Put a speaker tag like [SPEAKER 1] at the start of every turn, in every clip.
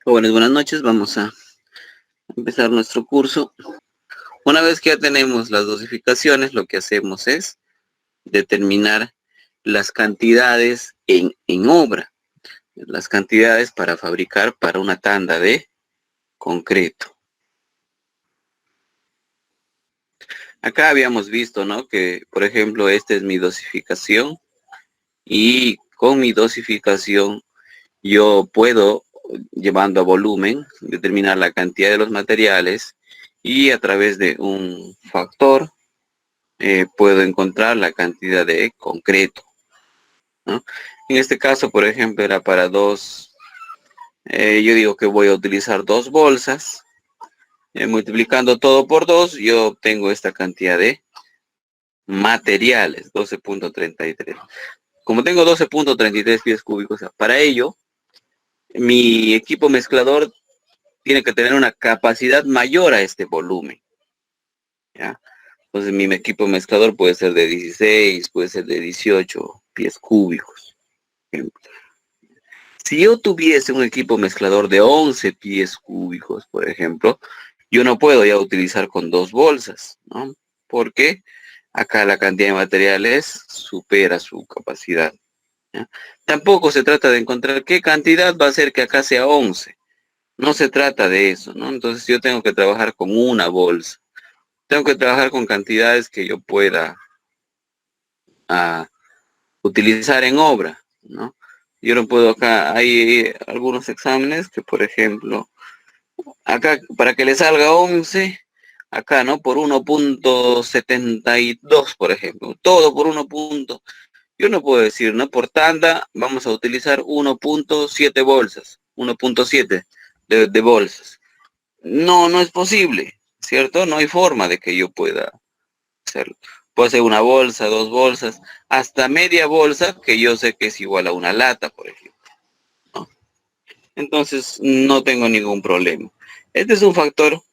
[SPEAKER 1] Jóvenes, buenas noches. Vamos a empezar nuestro curso. Una vez que ya tenemos las dosificaciones, lo que hacemos es determinar las cantidades en obra, las cantidades para fabricar para una tanda de concreto. Acá habíamos visto, ¿no? Que, por ejemplo, esta es mi dosificación y con mi dosificación yo puedo, llevando a volumen, determinar la cantidad de los materiales y a través de un factor puedo encontrar la cantidad de concreto, ¿no? En este caso, por ejemplo, era para yo digo que voy a utilizar dos bolsas, multiplicando todo por dos, yo obtengo esta cantidad de materiales, 12.33. Como tengo 12.33 pies cúbicos, para ello, mi equipo mezclador tiene que tener una capacidad mayor a este volumen, ¿ya? Entonces mi equipo mezclador puede ser de 16, puede ser de 18 pies cúbicos. Si yo tuviese un equipo mezclador de 11 pies cúbicos, por ejemplo, yo no puedo ya utilizar con dos bolsas, ¿no? Porque acá la cantidad de materiales supera su capacidad, ¿ya? Tampoco se trata de encontrar qué cantidad va a ser que acá sea 11. No se trata de eso, ¿no? Entonces yo tengo que trabajar con una bolsa. Tengo que trabajar con cantidades que yo pueda ah, utilizar en obra, ¿no? Yo no puedo acá, hay algunos exámenes que, por ejemplo, acá para que le salga 11, acá, ¿no? Por 1.72, por ejemplo, todo por 1. Yo no puedo decir, ¿no? Por tanda vamos a utilizar 1.7 bolsas, 1.7 de bolsas. No, no es posible, ¿cierto? No hay forma de que yo pueda hacerlo. Puedo hacer una bolsa, dos bolsas, hasta media bolsa, que yo sé que es igual a una lata, por ejemplo, ¿no? Entonces, no tengo ningún problema. Este es un factor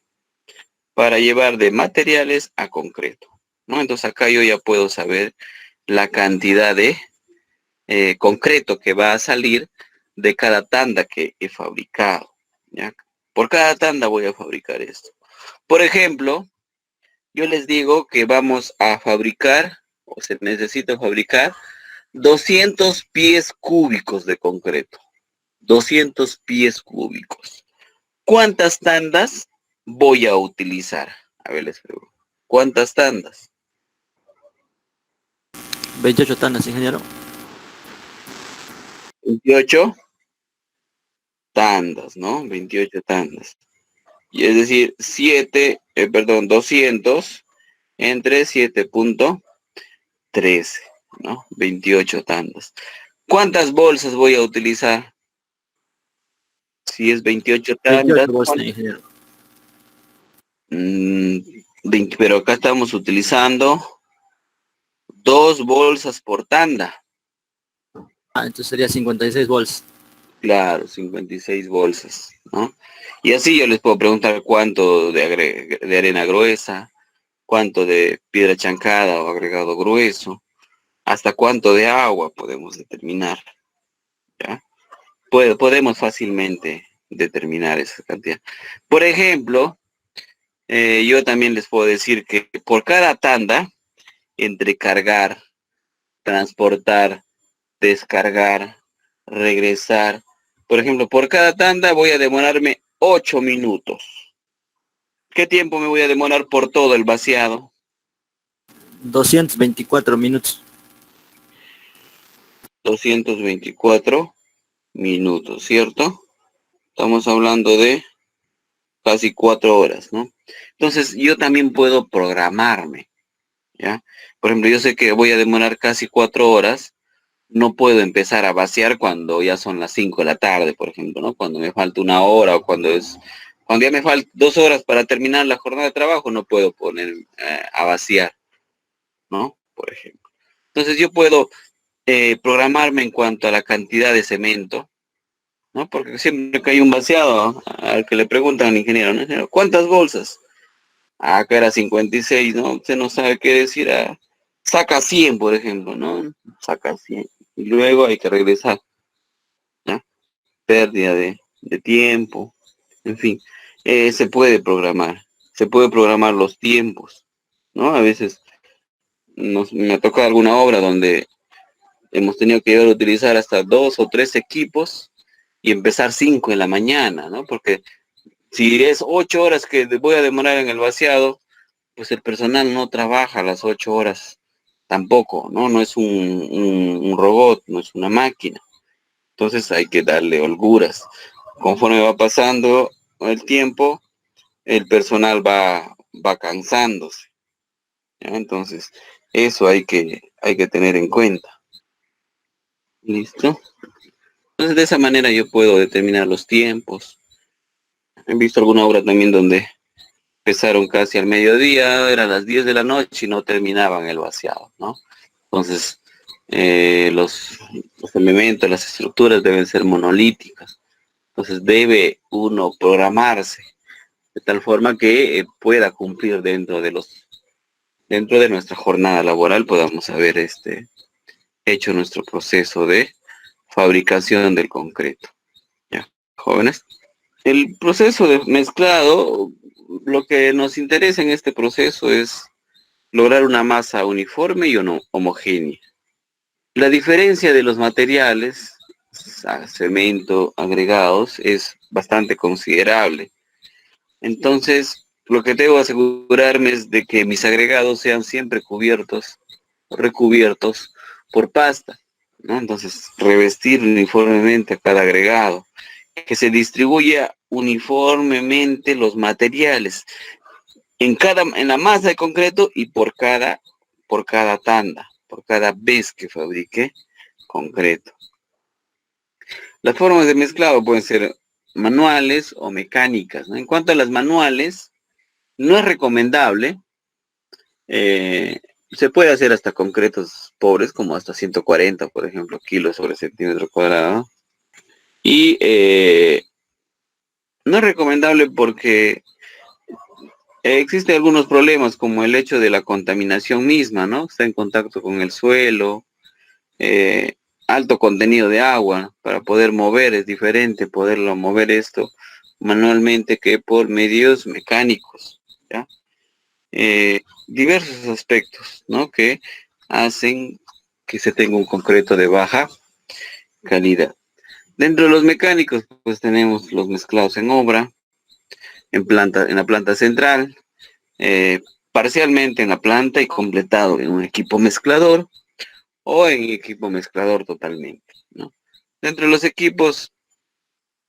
[SPEAKER 1] para llevar de materiales a concreto, ¿no? Entonces, acá yo ya puedo saber la cantidad de concreto que va a salir de cada tanda que he fabricado, ¿ya? Por cada tanda voy a fabricar esto. Por ejemplo, yo les digo que vamos a fabricar, o se necesita fabricar, 200 pies cúbicos de concreto. 200 pies cúbicos. ¿Cuántas tandas voy a utilizar? A ver, les pregunto. ¿Cuántas tandas?
[SPEAKER 2] 28 tandas, ingeniero.
[SPEAKER 1] 28 tandas, ¿no? 28 tandas. Y es decir, 200 entre 7.13, ¿no? 28 tandas. ¿Cuántas bolsas voy a utilizar? Si es 28 tandas,
[SPEAKER 2] 28 bolsas, ingeniero.
[SPEAKER 1] 20, pero acá estamos utilizando dos bolsas por tanda.
[SPEAKER 2] Entonces sería 56 bolsas.
[SPEAKER 1] Claro, 56 bolsas, ¿no? Y así yo les puedo preguntar cuánto de arena gruesa, cuánto de piedra chancada o agregado grueso, hasta cuánto de agua podemos determinar, ¿ya? Podemos fácilmente determinar esa cantidad. Por ejemplo, yo también les puedo decir que por cada tanda, entre cargar, transportar, descargar, regresar, por ejemplo, por cada tanda voy a demorarme 8 minutos. ¿Qué tiempo me voy a demorar por todo el vaciado?
[SPEAKER 2] 224 minutos.
[SPEAKER 1] 224 minutos, ¿cierto? Estamos hablando de casi 4 horas, ¿no? Entonces yo también puedo programarme, ¿ya? Por ejemplo, yo sé que voy a demorar casi 4 horas, no puedo empezar a vaciar cuando ya son las 5 de la tarde, por ejemplo, ¿no? Cuando me falta una hora o cuando ya me faltan 2 horas para terminar la jornada de trabajo, no puedo poner a vaciar, ¿no? Por ejemplo. Entonces yo puedo programarme en cuanto a la cantidad de cemento, ¿no? Porque siempre que hay un vaciado, al que le preguntan al ingeniero, ¿no? Ingeniero, ¿cuántas bolsas? Acá era 56, ¿no? Usted no sabe qué decir. Saca 100, por ejemplo, ¿no? Saca 100. Y luego hay que regresar, ¿ya? Pérdida de de tiempo, en fin, se puede programar los tiempos, ¿no? A veces me ha tocado alguna obra donde hemos tenido que llegar a utilizar hasta 2 o 3 equipos y empezar 5 en la mañana, ¿no? Porque si es 8 horas que voy a demorar en el vaciado, pues el personal no trabaja las 8 horas tampoco, ¿no? No es un robot, no es una máquina. Entonces hay que darle holguras. Conforme va pasando el tiempo, el personal va cansándose, ¿ya? Entonces, eso hay que tener en cuenta. ¿Listo? Entonces, de esa manera yo puedo determinar los tiempos. He visto alguna obra también donde empezaron casi al mediodía, eran las 10 de la noche y no terminaban el vaciado, ¿no? Entonces, los elementos, las estructuras deben ser monolíticas. Entonces, debe uno programarse de tal forma que pueda cumplir dentro de nuestra jornada laboral, podamos haber hecho nuestro proceso de fabricación del concreto. ¿Ya, jóvenes? El proceso de mezclado, lo que nos interesa en este proceso es lograr una masa uniforme y homogénea. La diferencia de los materiales, cemento, agregados, es bastante considerable. Entonces, lo que debo asegurarme es de que mis agregados sean siempre recubiertos por pasta, ¿no? Entonces, revestir uniformemente a cada agregado, que se distribuya uniformemente los materiales en la masa de concreto y por cada tanda, por cada vez que fabrique concreto. Las formas de mezclado pueden ser manuales o mecánicas, ¿no? En cuanto a las manuales, no es recomendable. Se puede hacer hasta concretos pobres, como hasta 140, por ejemplo, kilos sobre centímetro cuadrado. Y no es recomendable porque existen algunos problemas, como el hecho de la contaminación misma, ¿no? Está en contacto con el suelo, eh, alto contenido de agua. Para poder mover es diferente poderlo mover esto manualmente que por medios mecánicos, ¿ya? Diversos aspectos, ¿no? Que hacen que se tenga un concreto de baja calidad. Dentro de los mecánicos, pues tenemos los mezclados en obra, en la planta central, eh, parcialmente en la planta y completado en un equipo mezclador o en equipo mezclador totalmente, ¿no? Dentro de los equipos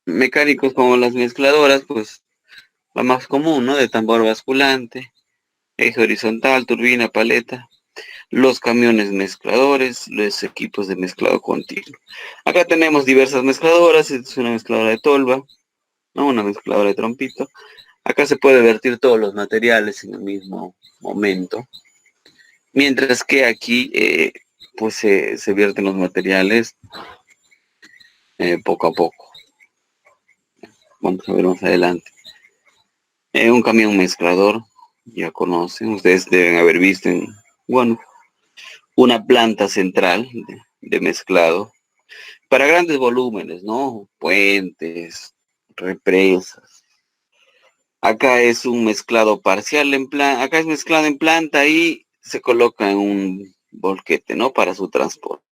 [SPEAKER 1] mecánicos como las mezcladoras, pues la más común, ¿no? De tambor basculante, eje horizontal, turbina, paleta, los camiones mezcladores, los equipos de mezclado continuo. Acá tenemos diversas mezcladoras, es una mezcladora de tolva, ¿no? Una mezcladora de trompito. Acá se puede vertir todos los materiales en el mismo momento, mientras que aquí pues se vierten los materiales poco a poco. Vamos a ver más adelante. Un camión mezclador, ya conocen, ustedes deben haber visto bueno, una planta central de mezclado para grandes volúmenes, ¿no? Puentes, represas. Acá es un mezclado parcial acá es mezclado en planta y se coloca en un volquete, ¿no? Para su transporte.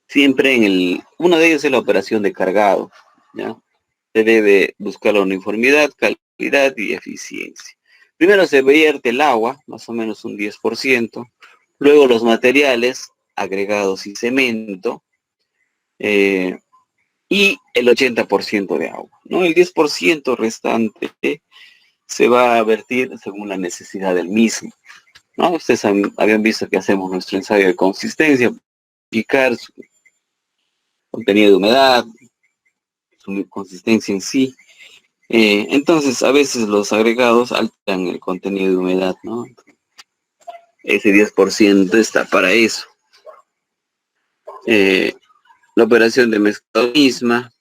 [SPEAKER 1] Siempre uno de ellos es la operación de cargado, ¿ya? Se debe buscar la uniformidad, calidad y eficiencia. Primero se vierte el agua, más o menos un 10%, luego los materiales agregados y cemento, y el 80% de agua, ¿no? El 10% restante se va a vertir según la necesidad del mismo, ¿no? Ustedes habían visto que hacemos nuestro ensayo de consistencia, picar su contenido de humedad, su consistencia en sí. Entonces, a veces los agregados alteran el contenido de humedad, ¿no? Ese 10% está para eso. La operación de mezclado misma,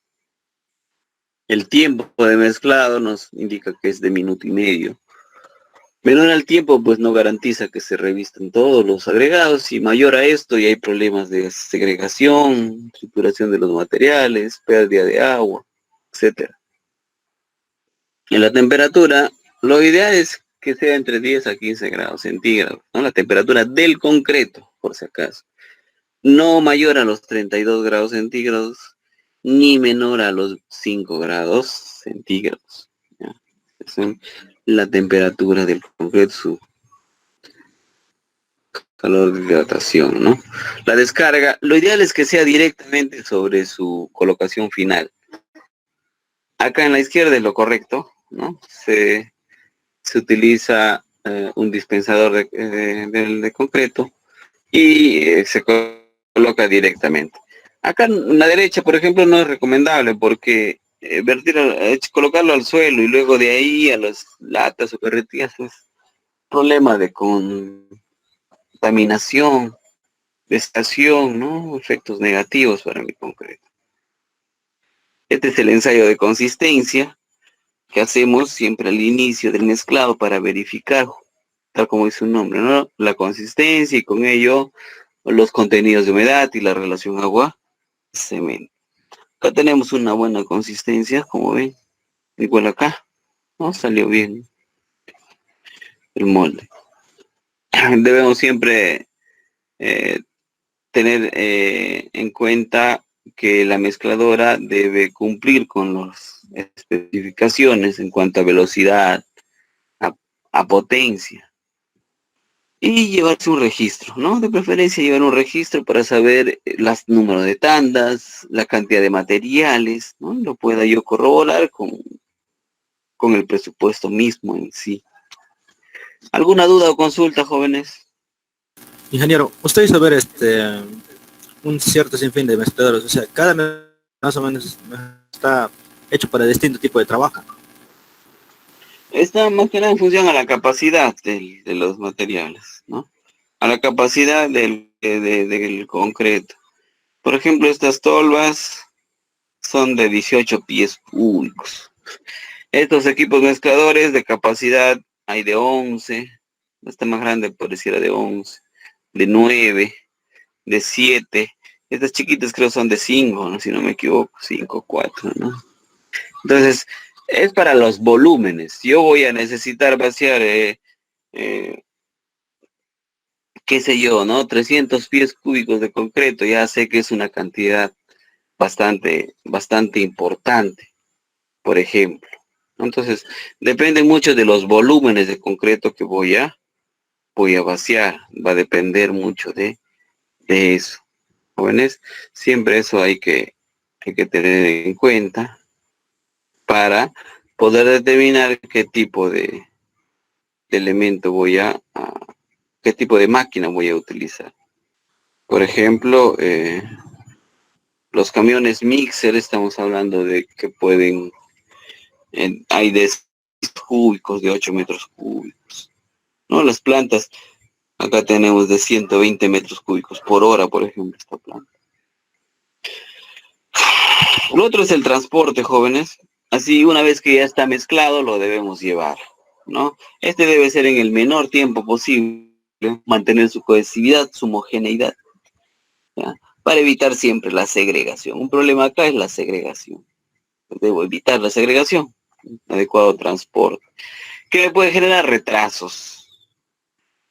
[SPEAKER 1] el tiempo de mezclado nos indica que es de 1,5 minutos. Menor al tiempo, pues no garantiza que se revistan todos los agregados, y mayor a esto y hay problemas de segregación, trituración de los materiales, pérdida de agua, etcétera. En la temperatura, lo ideal es que sea entre 10 a 15 grados centígrados, ¿no? La temperatura del concreto, por si acaso. No mayor a los 32 grados centígrados, ni menor a los 5 grados centígrados. ¿Ya? Esa es la temperatura del concreto, su calor de hidratación, ¿no? La descarga, lo ideal es que sea directamente sobre su colocación final. Acá en la izquierda es lo correcto, ¿no? Se utiliza un dispensador de concreto y se coloca directamente. Acá en la derecha, por ejemplo, no es recomendable porque colocarlo al suelo y luego de ahí a las latas o carretillas es problema de contaminación, de estación, ¿no? Efectos negativos para mi concreto. Este es el ensayo de consistencia que hacemos siempre al inicio del mezclado para verificar, tal como dice su nombre, ¿no? La consistencia y con ello los contenidos de humedad y la relación agua-cemento. Acá tenemos una buena consistencia, como ven, igual acá, ¿no? Salió bien el molde. Debemos siempre eh, tener en cuenta que la mezcladora debe cumplir con las especificaciones en cuanto a velocidad, a, a potencia, y llevarse un registro, ¿no? De preferencia llevar un registro para saber las número de tandas, la cantidad de materiales, ¿no? Lo pueda yo corroborar con el presupuesto mismo en sí. ¿Alguna duda o consulta, jóvenes?
[SPEAKER 2] Ingeniero, usted hizo ver un cierto sinfín de mezcladores, o sea, más o menos está hecho para distinto tipo de trabajo.
[SPEAKER 1] Está más que nada en función a la capacidad de los materiales, ¿no? A la capacidad del concreto. Por ejemplo, estas tolvas son de 18 pies cúbicos. Estos equipos mezcladores de capacidad hay de 11, esta más grande pareciera de 11, de 9, de 7. Estas chiquitas creo son de 5, ¿no? Si no me equivoco, 5, 4, ¿no? Entonces, es para los volúmenes. Yo voy a necesitar vaciar, eh, qué sé yo, ¿no? 300 pies cúbicos de concreto. Ya sé que es una cantidad bastante importante, por ejemplo. Entonces, depende mucho de los volúmenes de concreto que voy a vaciar. Va a depender mucho de eso. Jóvenes, siempre eso hay que tener en cuenta para poder determinar qué tipo de elemento qué tipo de máquina voy a utilizar. Por ejemplo, los camiones mixer, estamos hablando de que hay de 6 cúbicos, de 8 metros cúbicos, ¿no? Las plantas, acá tenemos de 120 metros cúbicos por hora, por ejemplo, esta planta. Lo otro es el transporte, jóvenes. Así, una vez que ya está mezclado, lo debemos llevar, ¿no? Este debe ser en el menor tiempo posible, mantener su cohesividad, su homogeneidad, ¿ya? Para evitar siempre la segregación. Un problema acá es la segregación. Debo evitar la segregación, adecuado transporte, que me puede generar retrasos,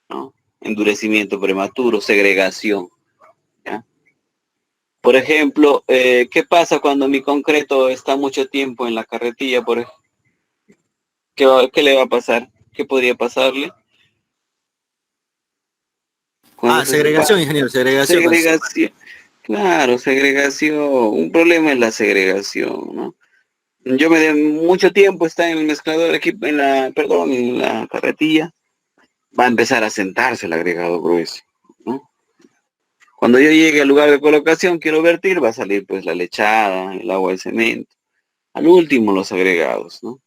[SPEAKER 1] ¿no? Endurecimiento prematuro, segregación, ¿ya? Por ejemplo, ¿qué pasa cuando mi concreto está mucho tiempo en la carretilla? ¿Qué le va a pasar? ¿Qué podría pasarle? Cuando
[SPEAKER 2] Ah,
[SPEAKER 1] se separa.
[SPEAKER 2] segregación, ingeniero, segregación.
[SPEAKER 1] Segregación. Claro, segregación. Un problema es la segregación, ¿no? Yo me de mucho tiempo está en el mezclador aquí, en la carretilla, va a empezar a sentarse el agregado grueso, ¿no? Cuando yo llegue al lugar de colocación, quiero vertir, va a salir pues la lechada, el agua de cemento. Al último los agregados, ¿no?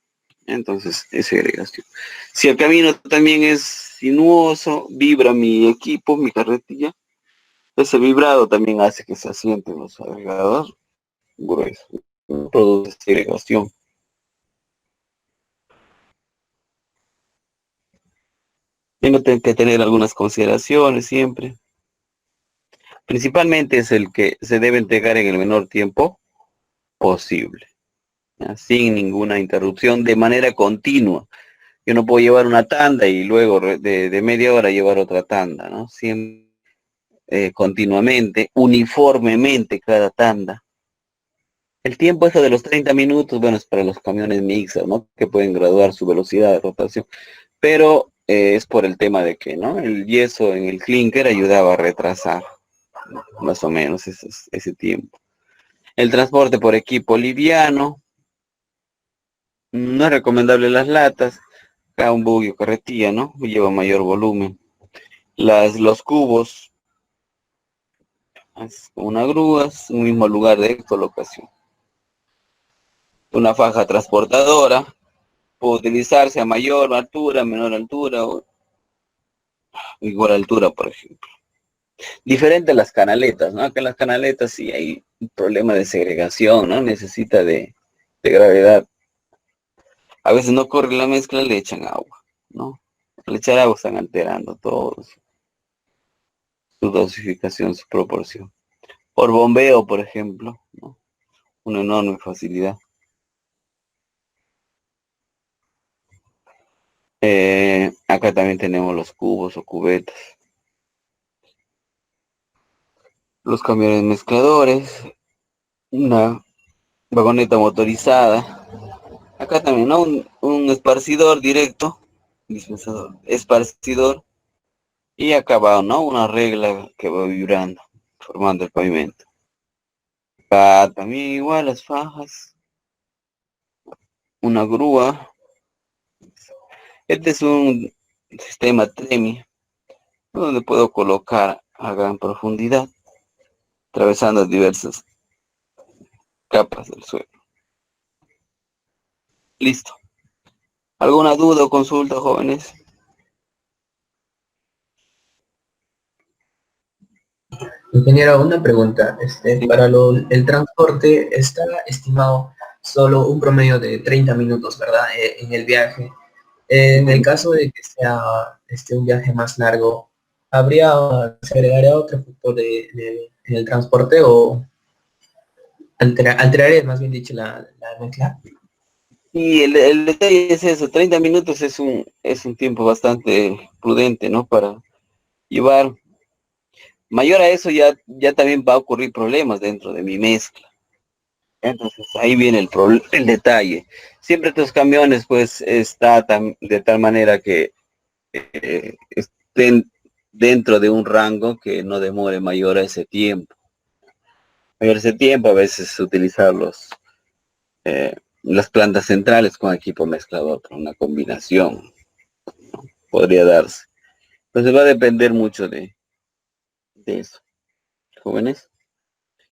[SPEAKER 1] Entonces, es segregación. Si el camino también es sinuoso, vibra mi equipo, mi carretilla, ese vibrado también hace que se asienten los agregados gruesos. Produce segregación. Tengo que tener algunas consideraciones siempre. Principalmente es el que se debe entregar en el menor tiempo posible, ¿ya? Sin ninguna interrupción, de manera continua. Yo no puedo llevar una tanda y luego de media hora llevar otra tanda, ¿no? Siempre, continuamente, uniformemente cada tanda. El tiempo eso de los 30 minutos, bueno, es para los camiones mixtos, ¿no? Que pueden graduar su velocidad de rotación. Pero es por el tema de que, ¿no? El yeso en el clinker ayudaba a retrasar más o menos ese tiempo. El transporte por equipo liviano, no es recomendable las latas, cada un buggy o carretilla, ¿no? Lleva mayor volumen. Los cubos, una grúa, es un mismo lugar de colocación. Una faja transportadora, puede utilizarse a mayor altura, menor altura o igual altura, por ejemplo. Diferente a las canaletas, ¿no? Que las canaletas sí hay un problema de segregación, ¿no? Necesita de gravedad. A veces no corre la mezcla, le echan agua, ¿no? Al echar agua están alterando todo, su dosificación, su proporción. Por bombeo, por ejemplo, ¿no? Una enorme facilidad. Acá también tenemos los cubos o cubetas. Los camiones mezcladores, una vagoneta motorizada. Acá también, ¿no? Un esparcidor directo, dispensador, esparcidor, y acá va, ¿no? Una regla que va vibrando, formando el pavimento. Acá también igual las fajas, una grúa. Este es un sistema TREMI, donde puedo colocar a gran profundidad, atravesando diversas capas del suelo. Listo. ¿Alguna duda o consulta, jóvenes?
[SPEAKER 3] Ingeniero, una pregunta.
[SPEAKER 1] Sí.
[SPEAKER 3] Para el transporte está estimado solo un promedio de 30 minutos, ¿verdad? En el viaje. En el caso de que sea un viaje más largo, se agregaría otro factor en el transporte o alteraría, más bien dicho, la mezcla?
[SPEAKER 1] Y el detalle es eso, 30 minutos es un tiempo bastante prudente, ¿no? Para llevar. Mayor a eso ya también va a ocurrir problemas dentro de mi mezcla. Entonces ahí viene el detalle. Siempre estos camiones pues está de tal manera que estén dentro de un rango que no demore mayor a ese tiempo. Mayor a ese tiempo a veces utilizar las plantas centrales con equipo mezclador, una combinación podría darse. Entonces va a depender mucho de eso. Jóvenes.